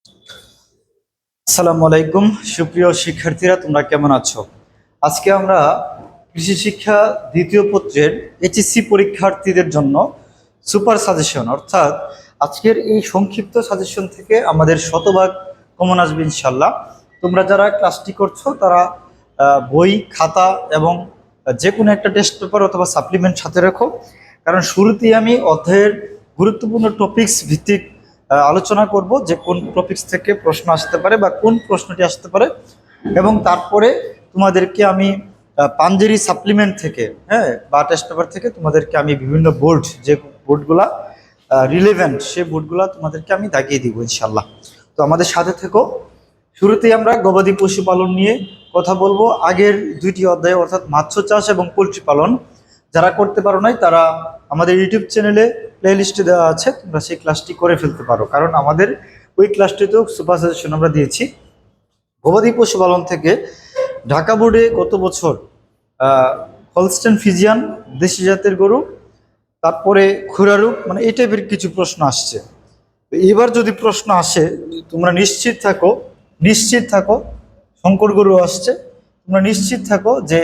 আসসালামু আলাইকুম সুপ্রিয় শিক্ষার্থীরা, তোমরা কেমন আছো? আজকে আমরা কৃষি শিক্ষা দ্বিতীয় পত্রের এইচএসসি পরীক্ষার্থীদের জন্য সুপার সাজেশন অর্থাৎ আজকের এই সংক্ষিপ্ত সাজেশন থেকে আমাদের শতভাগ কমন আসবে ইনশাল্লাহ। তোমরা যারা ক্লাসটি করছো তারা বই, খাতা এবং যে কোনো একটা টেস্ট পেপার অথবা সাপ্লিমেন্ট সাথে রাখো, কারণ শুরুতেই আমি অধ্যায়ের গুরুত্বপূর্ণ টপিকস ভিত্তিক আলোচনা করব যে কোন টপিকস থেকে প্রশ্ন আসতে পারে বা কোন প্রশ্নটি আসতে পারে, এবং তারপরে তোমাদেরকে আমি পাঞ্জেরি সাপ্লিমেন্ট থেকে বা টেস্ট পেপার থেকে তোমাদেরকে আমি বিভিন্ন বোর্ড, যে বোর্ডগুলা রিলেভেন্ট সেই বোর্ডগুলা তোমাদেরকে আমি দাগিয়ে দিব ইনশাল্লাহ। তো আমাদের সাথে থেকো। শুরুতেই আমরা গবাদি পশুপালন নিয়ে কথা বলবো। আগের দুইটি অধ্যায় অর্থাৎ মৎস্য চাষ এবং পোলট্রি পালন যারা করতে পারো নাই তারা আমাদের ইউটিউব চ্যানেলে প্লেলিস্টে দেওয়া আছে, তোমরা সেই ক্লাসটি করে ফেলতে পারো, কারণ আমাদের ওই ক্লাসটিতেও সুপার সাজেশন আমরা দিয়েছি। গবাদি পশুপালন থেকে ঢাকা বোর্ডে গত বছর হলস্টেন ফিজিয়ান দেশি জাতের গরু, তারপরে খুরারূপ, মানে এই টাইপের কিছু প্রশ্ন আসছে। এবার যদি প্রশ্ন আসে তোমরা নিশ্চিত থাকো শঙ্কর গরু আসছে, তোমরা নিশ্চিত থাকো যে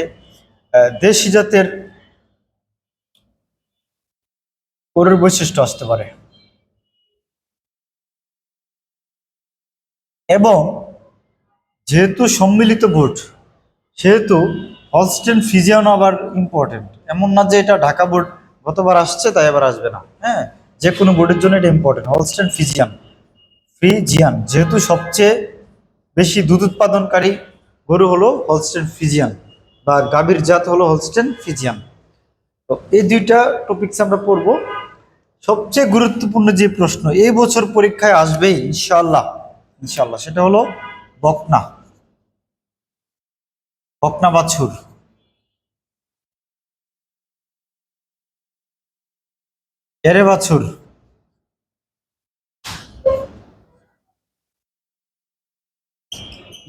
দেশি জাতের গরুর বৈশিষ্ট্য আসতে পারে। এবং যেহেতু সম্মিলিত বোর্ড সেহেতু হলস্টেন ফিজিয়ানও আবার ইম্পর্টেন্ট, এমন না যে এটা ঢাকা বোর্ড গতবার আসছে তাই আবার আসবে না। যে কোনো বোর্ডের জন্য এটা ইম্পর্টেন্ট। হলস্টেন ফ্রিজিয়ান যেহেতু সবচেয়ে বেশি দুধ উৎপাদনকারী গরু হলো হলস্টেন ফিজিয়ান, বা গাভীর জাত হলো হলস্টেন ফিজিয়ান। তো এই দুইটা টপিকস আমরা পড়বো। সবচেয়ে গুরুত্বপূর্ণ যে প্রশ্ন এই বছর পরীক্ষায় আসবেই ইনশাল্লাহ সেটা হলো বকনা বকনা বাছুর। এরে বাছুর,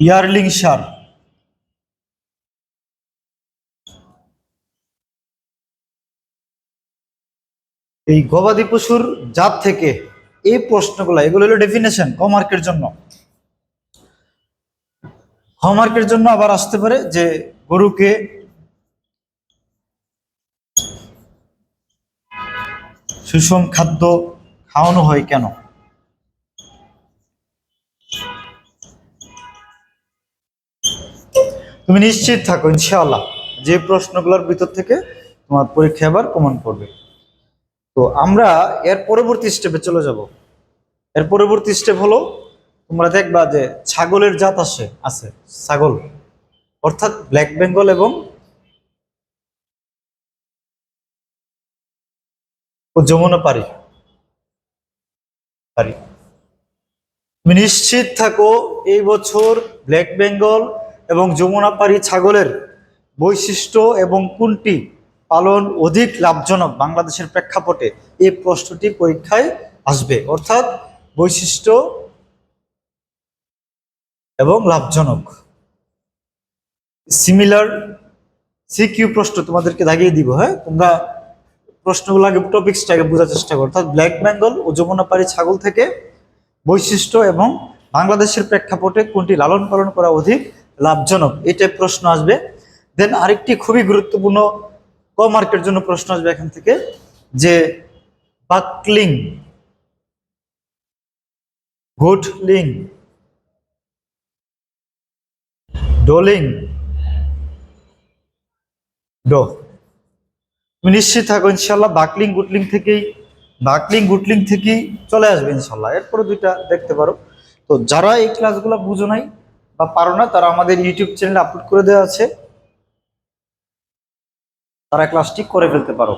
ইয়ারলিং সার, এই গবাদি পশুর জাত থেকে এই প্রশ্নগুলো, এগুলো হলো ডেফিনেশন কমার্কের জন্য। হমার্কের জন্য আবার আসতে পারে যে গরুকে সুষম খাদ্য খাওয়ানো হয় কেন। তুমি নিশ্চিত থাকো ইনশাআল্লাহ যে প্রশ্নগুলোর ভিতর থেকে তোমার পরীক্ষা আবার কমন পড়বে। তো আমরা এর পরবর্তী স্টেপে চলে যাব। এর পরবর্তী স্টেপ হলো তোমরা দেখবা যে ছাগলের জাত আছে ছাগল, অর্থাৎ ব্ল্যাক বেঙ্গল এবং যমুনাপারি। তুমি নিশ্চিত থাকো এই বছর ব্ল্যাক বেঙ্গল এবং যমুনাপারি ছাগলের বৈশিষ্ট্য এবং কোনটি পালন অধিক লাভজনক বাংলাদেশের প্রেক্ষাপটে, এই প্রশ্নটি পরীক্ষায় আসবে। অর্থাৎ বৈশিষ্ট্য এবং লাভজনক সিমিলার সিকিউ প্রশ্ন তোমাদেরকে দাগিয়ে দিব। তোমরা প্রশ্নগুলো আগে টপিক্সটাকে বোঝার চেষ্টা করো। অর্থাৎ ব্ল্যাক বেঙ্গল ও যমুনাপারি ছাগল থেকে বৈশিষ্ট্য এবং বাংলাদেশের প্রেক্ষাপটে কোনটি লালন পালন করা অধিক লাভজনক, এটাই প্রশ্ন আসবে। দেন আরেকটি খুবই গুরুত্বপূর্ণ ক মার্কের জন্য প্রশ্ন আসবে এখান থেকে, যে বাকলিং, গুডলিং, ডোলিং, ডো। তুমি নিশ্চিত থাকো ইনশাল্লাহ বাকলিং গুডলিং থেকেই চলে আসবে ইনশাল্লাহ। এরপরে দুইটা দেখতে পারো। তো যারা এই ক্লাসগুলো বুঝো নাই বা পারো না তারা আমাদের ইউটিউব চ্যানেলে আপলোড করে দেওয়া আছে, তারা ক্লাসটি করে ফেলতে পারো।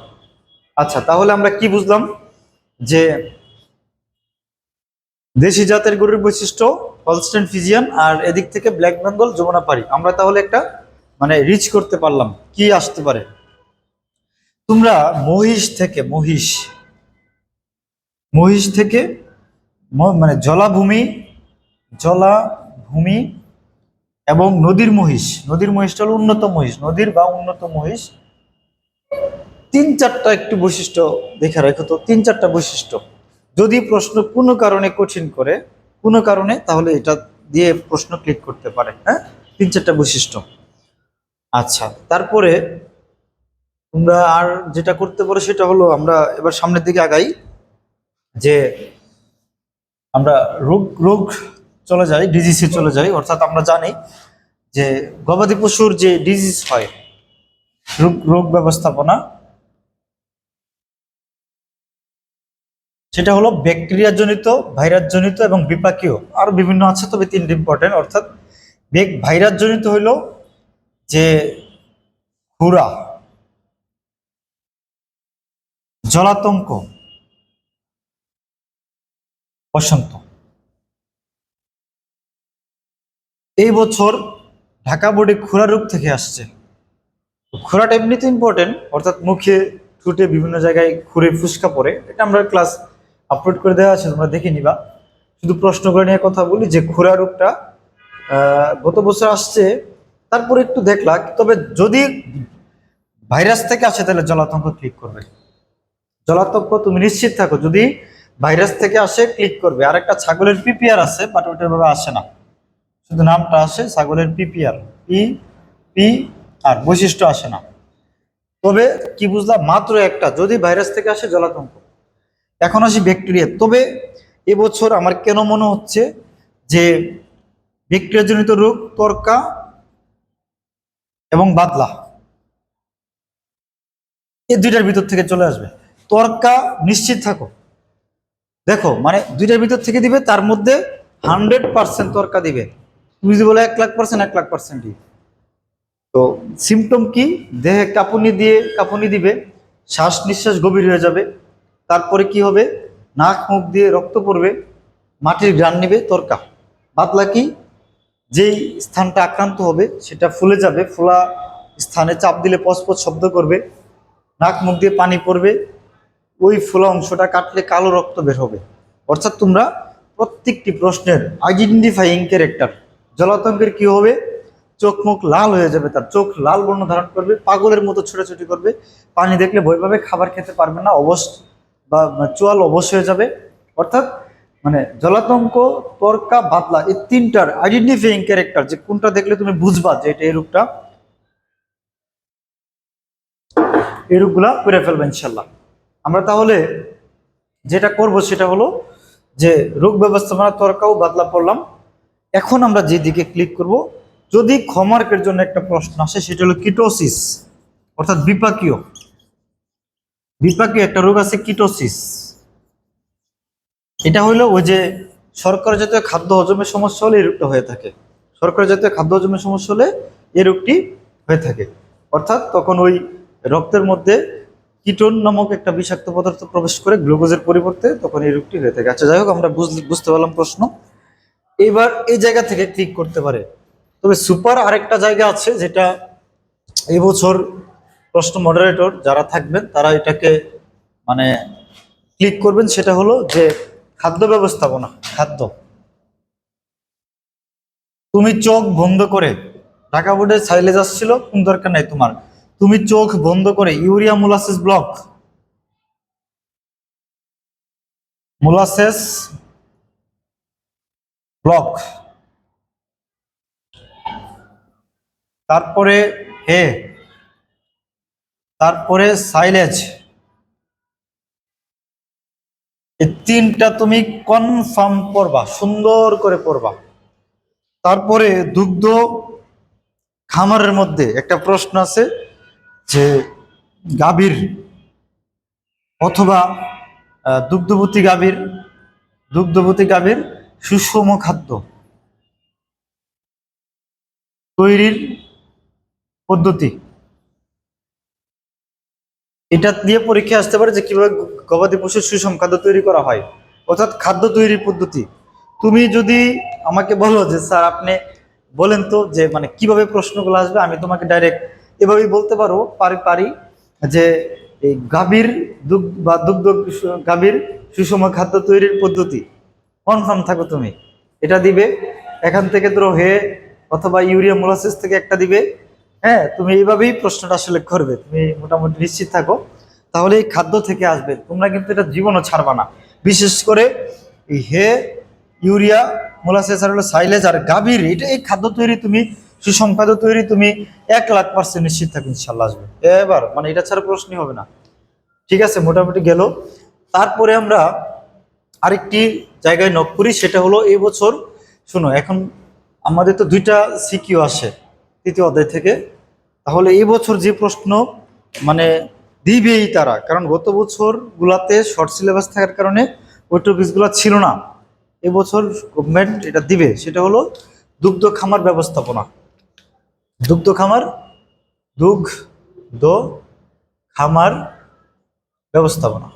আচ্ছা, তাহলে আমরা কি বুঝলাম যে দেশি জাতের গরুর বৈশিষ্ট্য হলস্টেন ফিজিয়ান, আর এদিক থেকে ব্ল্যাক বেঙ্গল যমুনাপারি। আমরা তাহলে একটা মানে রিচ করতে পারলাম কি আসতে পারে। তোমরা মহিষ থেকে মানে জলাভূমি এবং নদীর মহিষটা হলো উন্নত মহিষ, নদীর বা উন্নত মহিষ। তিন চারটা একটু বৈশিষ্ট্য দেখে রাখো তো, তিন চারটা বৈশিষ্ট্য। যদি প্রশ্ন কোনো কারণে কঠিন করে কোনো কারণে, তাহলে এটা দিয়ে প্রশ্ন ক্লিক করতে পারে। হ্যাঁ, 3-4টা বৈশিষ্ট্য। আচ্ছা, তারপরে তোমরা আর যেটা করতে পারো সেটা হলো, আমরা এবার সামনের দিকে আগাই, যে আমরা রোগ রোগ চলে যাই, ডিজিজে চলে যাই। অর্থাৎ আমরা জানি যে গবাদি পশুর যে ডিজিজ হয়, রোগ রোগ ব্যবস্থাপনা, সেটা হলো ব্যাকটেরিয়া জনিত, ভাইরাস জনিত এবং বিপাকীয়, আরো বিভিন্ন আছে, তবে 3টি ইম্পর্টেন্ট। অর্থাৎ ভাইরাস জনিত হইলো যে খুরা, জলাতঙ্ক, বসন্ত। এই বছর ঢাকা বোর্ডে খুরা রোগ থেকে আসছে। খুরাটা এমনিতে ইম্পর্টেন্ট, অর্থাৎ মুখে, ঠোঁটে বিভিন্ন জায়গায় খুরে ফুসকা পড়ে, এটা আমরা ক্লাস আপলোড করে দেওয়া আছে, তোমরা দেখে নিবা। শুধু প্রশ্ন করে নিয়ে কথা বলি যে খুরা রোগটা গত বছর আসছে, তারপরে একটু দেখলা। তবে যদি ভাইরাস থেকে আসে তাহলে জলাতঙ্ক ক্লিক করবে। জলাতঙ্ক তুমি নিশ্চিত থাকো, যদি ভাইরাস থেকে আসে ক্লিক করবে। আর একটা ছাগলের পিপিআর আছে, বাট ওটার ভাবে আসে না, শুধু নামটা আসে ছাগলের পিপিআর, পি আর বৈশিষ্ট্য আসে না। তবে কি বুঝলাম, মাত্র একটা, যদি ভাইরাস থেকে আসে জলাতঙ্ক। এখন আসি ব্যাকটেরিয়া। তবে এবছর আমার কেন মনে হচ্ছে যে ব্যাকটেরিয়া জনিত রোগ তরকা এবং বাদলা, এই দুইটার ভিতর থেকে চলে আসবে। তরকা নিশ্চিত থাকো, দেখো মানে দুইটার ভিতর থেকে দিবে, তার মধ্যে 100% তরকা দিবে। তুমি যদি বলে 1,00,000%, 1,00,000%ই। তো সিমটম কি, দেহে কাঁপুনি দিবে, শ্বাস নিঃশ্বাস গভীর হয়ে যাবে। তারপরে কি হবে, নাক মুখ দিয়ে রক্ত পড়বে, মাটির ঘ্রাণ নিবে, তরকা। বাদলা কি, যেই স্থানটা আক্রান্ত হবে সেটা ফুলে যাবে, ফোলা স্থানে চাপ দিলে পচপচ শব্দ করবে, নাক মুখ দিয়ে পানি পড়বে, ওই ফোলা অংশটা কাটলে কালো রক্ত বের হবে। অর্থাৎ তোমরা প্রত্যেকটি প্রশ্নের আইডেন্টিফাইং ক্যারেক্টার, জলাতঙ্কের কি হবে, চোখ মুখ লাল হয়ে যাবে, তার চোখ লাল বর্ণ ধারণ করবে, পাগলের মতো ছোটাছুটি করবে, পানি দেখলে ভয় পাবে, খাবার খেতে পারবে না, অবশ বা চোয়াল অবশ হয়ে যাবে। অর্থাৎ মানে জলাতঙ্ক, তরকা, বাদলা, এই 3টার আইডেন্টিফাইং ক্যারেক্টার, যে কোনটা দেখলে তুমি বুঝবা যে এটা এই রোগটা, এই রোগগুলা করে ফেলবে ইনশাল্লাহ। আমরা তাহলে যেটা করব সেটা হলো যে রোগ ব্যবস্থাপনা, তরকা ও বাদলা পড়লাম। এখন আমরা যে দিকে ক্লিক করব, যদি ক্ষমার্কের জন্য একটা প্রশ্ন আসে, সেটা হলো কিটোসিস, অর্থাৎ বিপাকীয়। বিপাকীয় একটা রোগ আছে কিটোসিস। এটা হলো ওই যে শর্করা জাতীয় খাদ্য হজমের সমস্যা হলে এই রোগটা হয়ে থাকে। শর্করা জাতীয় খাদ্য হজমের সমস্যা হলে এই রোগটি হয়ে থাকে। অর্থাৎ তখন ওই রক্তের মধ্যে কিটোন নামক একটা বিষাক্ত পদার্থ প্রবেশ করে গ্লুকোজের পরিবর্তে, তখন এই রোগটি হয়ে থাকে। আচ্ছা, যাই হোক, আমরা বুঝতে পারলাম প্রশ্ন। এবার এই জায়গা থেকে ক্লিক করতে পারে। তবে সুপার আরেকটা জায়গা আছে, যেটা এবছর প্রশ্ন মডারেটর যারা থাকবেন তারা এটাকে মানে ক্লিক করবেন, সেটা হলো যে খাদ্য ব্যবস্থাপনা, খাদ্য। তুমি চোখ বন্ধ করে, ঢাকা বোর্ডে সাইলেজ আসছিল, কোন দরকার নাই তোমার, তুমি চোখ বন্ধ করে urea molasses block, molasses block, তারপরে হে, তারপরে সাইলেজ, এই 3টা তুমি কনফার্ম পড়বা, সুন্দর করে পড়বা। তারপরে দুগ্ধ খামারের মধ্যে একটা প্রশ্ন আছে যে গাভীর অথবা দুগ্ধবতী গাভীর সুষম খাদ্য তৈরির পদ্ধতি, এটা দিয়ে পরীক্ষা আসতে পারে যে কিভাবে গবাদি পশুর সুষম খাদ্য তৈরি করা হয়, অর্থাৎ খাদ্য তৈরির পদ্ধতি। তুমি যদি আমাকে বলো যে স্যার আপনি বলেন তো যে মানে কিভাবে প্রশ্নগুলো আসবে, আমি তোমাকে ডাইরেক্ট এভাবেই বলতে পারি যে এই গাভীর গাভীর সুষম খাদ্য তৈরির পদ্ধতি, কনফার্ম থাকো তুমি, এটা দিবে। এখান থেকে ধরো হে অথবা ইউরিয়া মোলাসিস থেকে একটা দিবে। হ্যাঁ, তুমি এইভাবেই প্রশ্নটা আসলে করবে, তুমি মোটামুটি নিশ্চিত থাকো, তাহলে এই খাদ্য থেকে আসবে। তোমরা কিন্তু এটা জীবনও ছাড়বা না, বিশেষ করে এই হে ইউরিয়া, মোলাসেস আর হলো সাইলেজ আর গাভীর এটা এই খাদ্য তৈরি তুমি সুষম খাদ্য তৈরি তুমি 1,00,000% নিশ্চিত থাকো ইনশাল্লাহ আসবে। এবার মানে এটা ছাড়া প্রশ্নই হবে না। ঠিক আছে, মোটামুটি গেল। তারপরে আমরা আরেকটি জায়গায় নক করি, সেটা হলো এই বছর শোনো, এখন আমাদের তো 2টা সিকিউ আসে 3য় অধ্যায় থেকে। তাহলে এই বছর যে প্রশ্ন মানে দিবেই তারা, কারণ গত বছর গুলাতে শর্ট সিলেবাস থাকার কারণে ওই টপিকসগুলো ছিল না। এবছর গভর্নমেন্ট এটা দিবে, সেটা হলো দুগ্ধ খামার ব্যবস্থাপনা। দুগ্ধ খামার, দুগ্ধ খামার ব্যবস্থাপনা।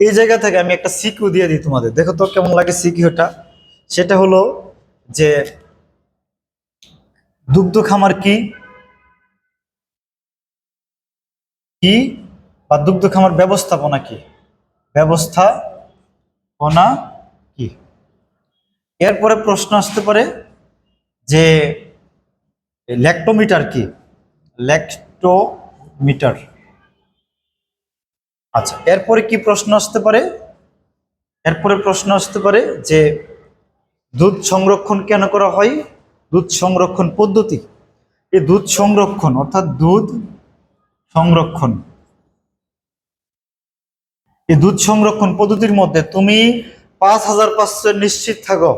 এই জায়গা থেকে আমি একটা সিকিউ দিয়ে দিই তোমাদের, দেখো তো কেমন লাগে সিকিউটা। সেটা হলো যে দুগ্ধ খামার কি কি বা দুগ্ধ খামার ব্যবস্থাপনা কি, ব্যবস্থাপনা কি। এরপরে প্রশ্ন আসতে পারে যে ল্যাক্টোমিটার কি, ল্যাক্টোমিটার। আচ্ছা, এরপরে কি প্রশ্ন আসতে পারে, এরপরে প্রশ্ন আসতে পারে যে দুধ সংরক্ষণ কেন করা হয়, দুধ সংরক্ষণ পদ্ধতি। এই দুধ সংরক্ষণ অর্থাৎ দুধ সংরক্ষণ, এই দুধ সংরক্ষণ পদ্ধতির মধ্যে তুমি 5,000% নিশ্চিত থাকো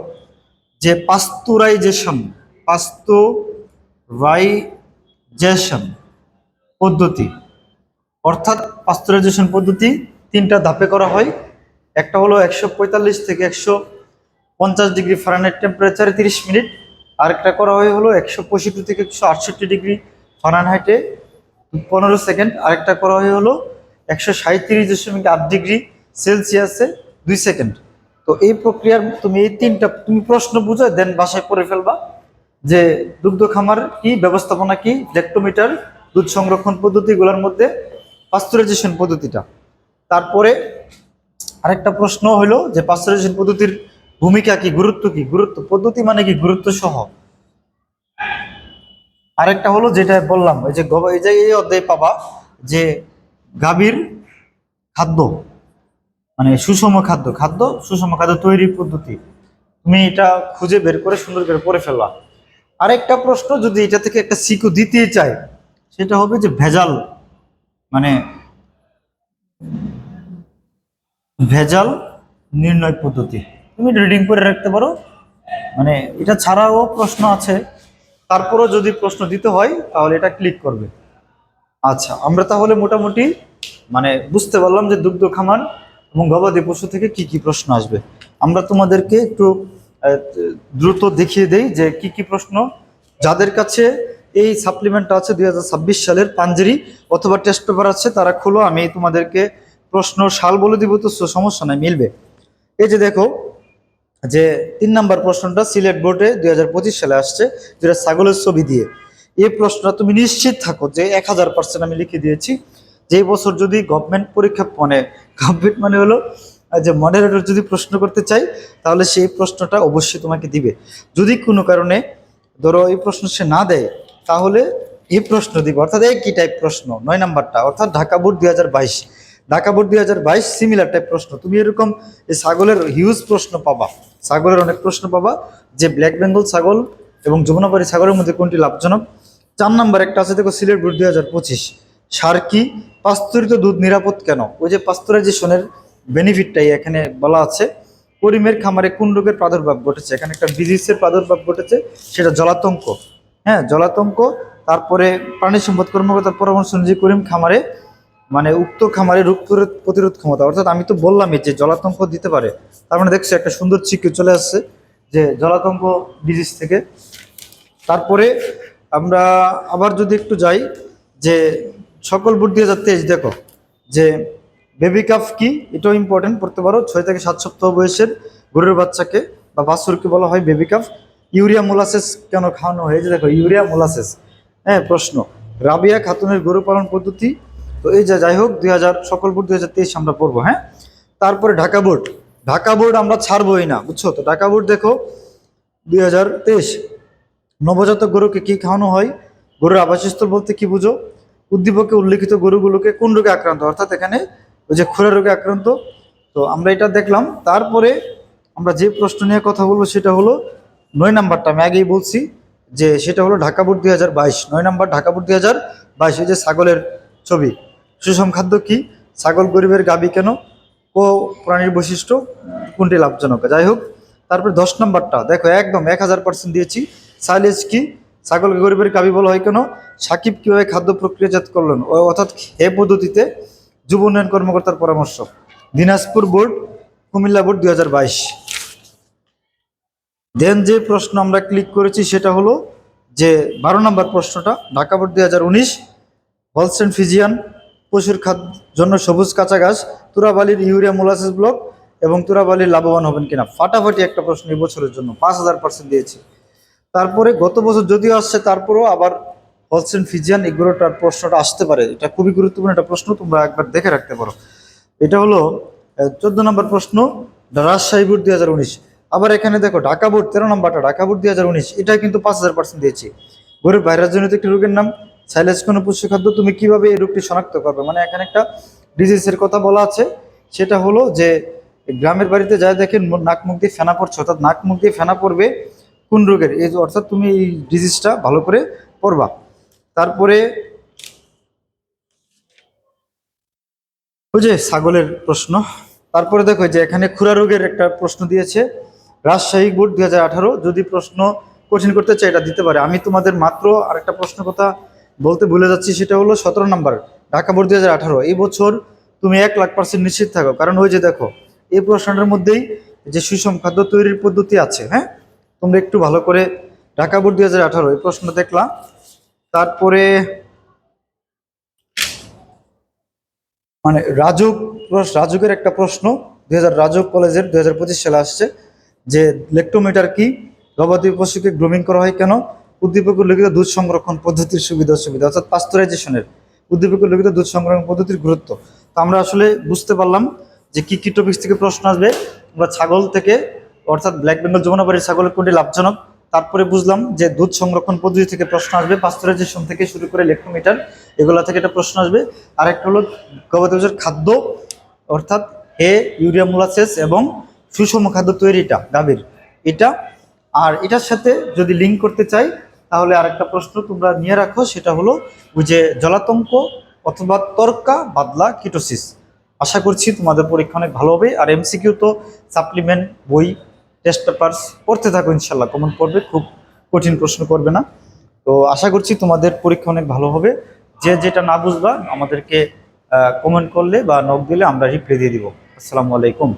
যে পাস্তুরাইজেশন পদ্ধতি, অর্থাৎ পাস্তুরাইজেশন পদ্ধতি 3টা ধাপে করা হয়। একটা হলো 145 থেকে 150 ডিগ্রি ফারেনহাইট টেম্পারেচারে 30 মিনিট, আরেকটা করা হয় হলো 165 থেকে 168 ডিগ্রি ফারেনহাইটে 15 সেকেন্ড, আরেকটা করা হয় হলো 137.8 ডিগ্রি সেলসিয়াসে 2 সেকেন্ড। তো এই প্রক্রিয়ার তুমি এই 3টা তুমি প্রশ্ন বুঝো, দেন বাসায় পড়ে ফেলবা যে দুগ্ধ খামার কি, ব্যবস্থাপনা কি, ল্যাক্টোমিটার, দুধ সংরক্ষণ পদ্ধতিগুলোর মধ্যে পাস্তুরাইজেশন পদ্ধতিটা। তারপরে আরেকটা প্রশ্ন হলো যে পাস্তুরাইজেশন পদ্ধতির ভূমিকা কি, গুরুত্ব কি, গুরুত্ব পদ্ধতি মানে কি, গুরুত্ব সহ। আরেকটা হলো যেটা বললাম, এই যে এই যে এই অধ্যায়ে পাবা যে গাভীর খাদ্য মানে সুষম খাদ্য, সুষম খাদ্য তৈরির পদ্ধতি, তুমি এটা খুঁজে বের করে সুন্দর করে পড়ে ফেলবা। আরেকটা প্রশ্ন যদি এটা থেকে একটা সিকিউ দিতে চাই, সেটা হবে যে ভেজাল মানে ভেজাল নির্ণয় পদ্ধতি। তুমি রিডিং করে রাখতে পারো, মানে এটা ছাড়াও প্রশ্ন আছে, তারপরও যদি প্রশ্ন দিতে হয় তাহলে এটা ক্লিক করবে। আচ্ছা, আমরা তাহলে মোটামুটি মানে বুঝতে পারলাম যে দুগ্ধ খামার এবং গবাদি পশু থেকে কি কি প্রশ্ন আসবে। আমরা তোমাদেরকে একটু দ্রুত দেখিয়ে দেই যে কি কি প্রশ্ন, যাদের কাছে এই সাপ্লিমেন্টটা আছে 2026 সালের পাঞ্জেরি অথবা টেস্ট পেপার আছে তারা খোলো, আমি তোমাদেরকে প্রশ্ন সাল বলে দিব, তো সমস্যা নাই, মিলবে। এই যে দেখো যে 3 নাম্বার প্রশ্নটা সিলেট বোর্ডে 2025 সালে আসছে, যেটা ছাগলের ছবি দিয়ে। এই প্রশ্নটা তুমি নিশ্চিত থাকো যে 1000% আমি লিখে দিয়েছি, যে বছর যদি গভর্নমেন্ট পরীক্ষা মানে গভর্নমেন্ট মানে হলো যে মডারেটর যদি প্রশ্ন করতে চাই তাহলে সেই প্রশ্নটা অবশ্যই তোমাকে দিবে। যদি কোনো কারণে ধরো এই প্রশ্ন সে না দেয় তাহলে এই প্রশ্ন দিবে, অর্থাৎ একই টাইপ প্রশ্ন 9 নাম্বারটা, অর্থাৎ Dhaka board 2022, Dhaka board 2022 similar type প্রশ্ন। তুমি এরকম এই ছাগলের হিউজ প্রশ্ন পাবা, ছাগলের অনেক প্রশ্ন পাবা যে ব্ল্যাক বেঙ্গল ছাগল এবং যমুনাপাড়ি ছাগলের মধ্যে কোনটি লাভজনক। 4 নাম্বার একটা আছে দেখো সিলেট বোর্ড 2025, সার কি, পাস্তুরিত দুধ নিরাপদ কেন। ওই যে পাস্তুরাইজেশনের বেনিফিটটাই এখানে বলা আছে। করিমের খামারে কোন রোগের প্রাদুর্ভাব ঘটেছে, এখানে একটা ডিজিজের প্রাদুর্ভাব ঘটেছে, সেটা জলাতঙ্ক। হ্যাঁ, জলাতঙ্ক। তারপরে প্রাণী সম্পদ কর্মকর্তার পরামর্শ অনুযায়ী করিম খামারে মানে উক্ত খামারে রোগ প্রতিরোধ ক্ষমতা, অর্থাৎ আমি তো বললামই যে জলাতঙ্ক দিতে পারে, তার মানে দেখছো একটা সুন্দর চিকিৎসা চলে আসছে যে জলাতঙ্ক ডিজিজ থেকে। তারপরে আমরা আবার যদি একটু যাই যে সকল বোর্ড 2023 দেখো যে বেবি কাফ কি, এটাও ইম্পর্টেন্ট পড়তে পারো। 6 থেকে 7 সপ্তাহ বয়সের গরুর বাচ্চাকে বা বাছুরকে বলা হয় বেবি কাফ। ইউরিয়া মোলাসেস কেন খাওয়ানো হয়, যে দেখো ইউরিয়া মোলাসেস। হ্যাঁ, প্রশ্ন রাবিয়া খাতুনের গরু পালন পদ্ধতি। তো এই যে যাই হোক 2000 সকল বোর্ড 2023 আমরা পড়বো। হ্যাঁ, তারপরে ঢাকা বোর্ড, ঢাকা বোর্ড আমরা ছাড়বোই না, বুঝছো তো। ঢাকা বোর্ড দেখো 2023, নবজাতক গরুকে কি খাওয়ানো হয়, গরুর আবাসস্থল বলতে কি বুঝো, উদ্দীপকে উল্লেখিত গরুগুলোকে কোন রোগে আক্রান্ত, অর্থাৎ এখানে ওই যে খুরা রোগে আক্রান্ত, তো আমরা এটা দেখলাম। তারপরে আমরা যে প্রশ্ন নিয়ে কথা বলবো সেটা হলো 9 নাম্বারটা। আমি আগেই বলছি যে সেটা হলো Dhaka board 2022, 9 number Dhaka board 2022। এই যে ছাগলের ছবি, সুষম খাদ্য কি, ছাগল গরিবের গাবি কেন, ও প্রাণীর বৈশিষ্ট্য, কোনটি লাভজনক। যাই হোক, তারপরে 10 নাম্বারটা দেখো, একদম 1000% দিয়েছি। সাইলেজ কি, ছাগলকে গরিবের গাবি বলা হয় কেন, সাকিব কিভাবে খাদ্য প্রক্রিয়াজাত করলেন, অর্থাৎ এ পদ্ধতিতে যুব উন্নয়ন কর্মকর্তার পরামর্শ। Dinajpur board, Comilla board 2022। দেন যে প্রশ্ন আমরা ক্লিক করেছি সেটা হলো যে 12 নাম্বার প্রশ্নটা, ঢাকা বোর্ড 2019। হলস্টেন ফিজিয়ান পশুর খাদ্য জন্য সবুজ কাঁচা ঘাস, তুরাবালির ইউরিয়া মোলাসিস ব্লক এবং তুরাবালির লাভবান হবেন কিনা। ফাটাফাটি একটা প্রশ্ন এই বছরের জন্য 5000% দিয়েছি। তারপরে গত বছর যদিও আসছে, তারপরেও আবার হলস্টেন ফিজিয়ান এগুলোটার প্রশ্নটা আসতে পারে। এটা খুবই গুরুত্বপূর্ণ একটা প্রশ্ন, তোমরা একবার দেখে রাখতে পারো। এটা হলো 14 নম্বর প্রশ্ন, রাজশাহী বোর্ড 2019। আবার এখানে দেখো ঢাকা বোর্ড 13 নম্বরটা, ঢাকা বোর্ড 2019, এটা কিন্তু 5000% দিয়েছি। গরিব ভাইরাসজনিত একটি রোগের নাম, সাইলেজ কোনো পুষ্টি খাদ্য, তুমি কিভাবে এই রোগটি শনাক্ত করবে। মানে এখানে একটা ডিজিজের কথা বলা আছে, সেটা হলো যে গ্রামের বাড়িতে যায় দেখেন নাক মুখ দিয়ে ফেনা পড়ছে, অর্থাৎ নাক মুখ দিয়ে ফেনা পড়বে কোন রোগের, এই অর্থাৎ তুমি এই ডিজিজটা ভালো করে পড়বা। তারপরে ওই যে ছাগলের প্রশ্ন। তারপরে দেখো যে এখানে খুরা রোগের একটা প্রশ্ন দিয়েছে, রাজশাহী বোর্ড 2018। যদি প্রশ্ন কঠিন করতে চাই এটা দিতে পারে। আমি তোমাদের মাত্র আরেকটা প্রশ্ন কথা বলতে ভুলে যাচ্ছি, সেটা হলো 17 নম্বর, ঢাকা বোর্ড 2018। এই বছর তুমি 1,00,000% নিশ্চিত থাকো, কারণ ওই যে দেখো এই প্রশ্নটার মধ্যেই যে সুষম খাদ্য তৈরির পদ্ধতি আছে। হ্যাঁ, তোমরা একটু ভালো করে ঢাকা বোর্ড 2018 এই প্রশ্ন দেখলাম। তারপরে মানে রাজুকের একটা প্রশ্ন 2000, রাজুক কলেজের 2025 সালে আসছে যে লেকটোমিটার কি, গবাদি পশুকে গ্রুমিং করা হয় কেন, উদ্দীপক উল্লেখিত দুধ সংরক্ষণ পদ্ধতির সুবিধা অসুবিধা, অর্থাৎ পাস্তুরাইজেশনের উদ্দীপক উল্লেখিত দুধ সংরক্ষণ পদ্ধতির গুরুত্ব। তো আমরা আসলে বুঝতে পারলাম যে কি কি টপিক্স থেকে প্রশ্ন আসবে। আমরা ছাগল থেকে, অর্থাৎ ব্ল্যাক বেঙ্গল যমুনাপাড়ির ছাগলের কোনটি লাভজনক। তারপরে বুঝলাম যে দুধ সংরক্ষণ পদ্ধতি থেকে প্রশ্ন আসবে, পাস্তুরাইজেশন থেকে শুরু করে লেকটোমিটার এগুলা থেকে একটা প্রশ্ন আসবে। আর একটা হলো গবাদি পশুর খাদ্য, অর্থাৎ ইউরিয়া মোলাসেস এবং সুষম খাদ্য তৈরিটা গাভীর, এটা। আর এটার সাথে যদি লিঙ্ক করতে চাই তাহলে আরেকটা প্রশ্ন তোমরা নিয়ে রাখো, সেটা হলো ওই যে জলাতঙ্ক অথবা তর্কা বাদলা কিটোসিস। আশা করছি তোমাদের পরীক্ষা অনেক ভালো হবে। আর এমসিকিউ তো সাপ্লিমেন্ট বই, টেস্ট পেপারস পড়তে থাকো, ইনশাল্লাহ কমন পড়বে, খুব কঠিন প্রশ্ন করবে না। তো আশা করছি তোমাদের পরীক্ষা অনেক ভালো হবে। যে যেটা না বুঝবা আমাদেরকে কমেন্ট করলে বা নক দিলে আমরা রিপ্লাই দিয়ে দিব। আসসালামু আলাইকুম।